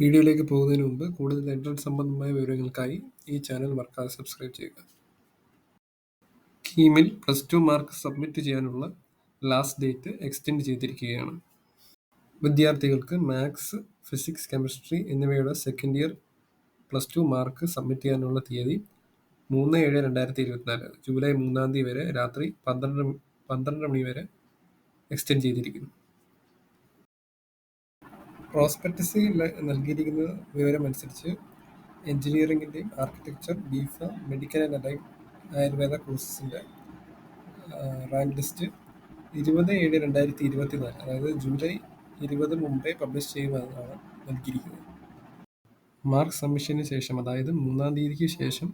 വീഡിയോയിലേക്ക് പോകുന്നതിന് മുമ്പ് കൂടുതൽ എൻട്രൻസ് സംബന്ധമായ വിവരങ്ങൾക്കായി ഈ ചാനൽ മറക്കാതെ സബ്സ്ക്രൈബ് ചെയ്യുക. കീമിൽ +2 മാർക്ക് സബ്മിറ്റ് ചെയ്യാനുള്ള ലാസ്റ്റ് ഡേറ്റ് എക്സ്റ്റെൻഡ് ചെയ്തിരിക്കുകയാണ്. വിദ്യാർത്ഥികൾക്ക് മാത്സ്, ഫിസിക്സ്, കെമിസ്ട്രി എന്നിവയുടെ സെക്കൻഡ് ഇയർ +2 മാർക്ക് സബ്മിറ്റ് ചെയ്യാനുള്ള തീയതി 3/7/2024 ജൂലൈ 3 വരെ രാത്രി 12 മണി വരെ എക്സ്റ്റെൻഡ് ചെയ്തിരിക്കുന്നു. പ്രോസ്പെക്ടസിൽ നൽകിയിരിക്കുന്ന വിവരമനുസരിച്ച് എഞ്ചിനീയറിംഗിൻ്റെയും architecture, B Pharm, medical and allied Ayurveda കോഴ്സസിൻ്റെ റാങ്ക് ലിസ്റ്റ് 20/7/2024 അതായത് ജൂലൈ 20 മുമ്പേ പബ്ലിഷ് ചെയ്യുമെന്നാണ് നൽകിയിരിക്കുന്നത്. മാർക്ക് സബ്മിഷന് ശേഷം, അതായത് 3 തീയതിക്ക് ശേഷം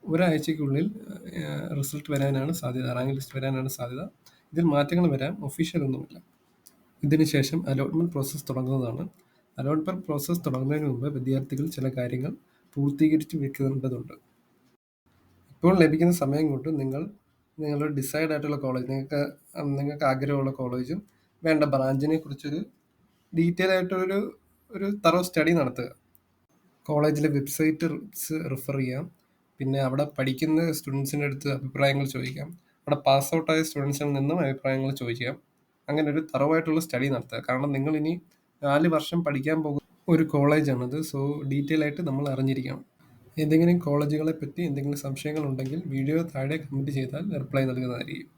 ഒരാഴ്ചയ്ക്കുള്ളിൽ റിസൾട്ട് വരാനാണ് സാധ്യത, റാങ്ക് ലിസ്റ്റ് വരാനാണ് സാധ്യത. ഇതിൽ മാറ്റങ്ങൾ വരാം, ഒഫീഷ്യൽ ഒന്നുമില്ല. ഇതിനുശേഷം അലോട്ട്മെന്റ് പ്രോസസ്സ് തുടങ്ങുന്നതാണ്. അലോട്ട്മെന്റ് പ്രോസസ്സ് തുടങ്ങുന്നതിന് മുമ്പ് വിദ്യാർത്ഥികൾ ചില കാര്യങ്ങൾ പൂർത്തീകരിച്ച് വെക്കേണ്ടതുണ്ട്. ഇപ്പോൾ ലഭിക്കുന്ന സമയം കൊണ്ട് നിങ്ങളുടെ ഡിസൈഡ് ആയിട്ടുള്ള കോളേജ്, നിങ്ങൾക്ക് ആഗ്രഹമുള്ള കോളേജും വേണ്ട ബ്രാഞ്ചിനെ കുറിച്ചൊരു ഡീറ്റെയിൽ ആയിട്ടൊരു തറോ സ്റ്റഡി നടത്തുക. കോളേജിലെ വെബ്സൈറ്റ്സ് റെഫർ ചെയ്യാം. പിന്നെ അവിടെ പഠിക്കുന്ന സ്റ്റുഡൻസിൻ്റെ അടുത്ത് അഭിപ്രായങ്ങൾ ചോദിക്കാം. അവിടെ പാസ് ഔട്ടായ സ്റ്റുഡൻസിൽ നിന്നും അഭിപ്രായങ്ങൾ ചോദിക്കാം. അങ്ങനെ ഒരു തറവായിട്ടുള്ള സ്റ്റഡി നടത്തുക. കാരണം നിങ്ങൾ ഇനി 4 വർഷം പഠിക്കാൻ പോകുന്ന ഒരു കോളേജാണത്. സോ ഡീറ്റെയിൽ ആയിട്ട് നമ്മൾ അറിഞ്ഞിരിക്കണം. ഏതെങ്കിലും കോളേജുകളെ പറ്റി എന്തെങ്കിലും സംശയങ്ങൾ ഉണ്ടെങ്കിൽ വീഡിയോ താഴെ കമൻറ്റ് ചെയ്താൽ റിപ്ലൈ നൽകുന്നതായിരിക്കും.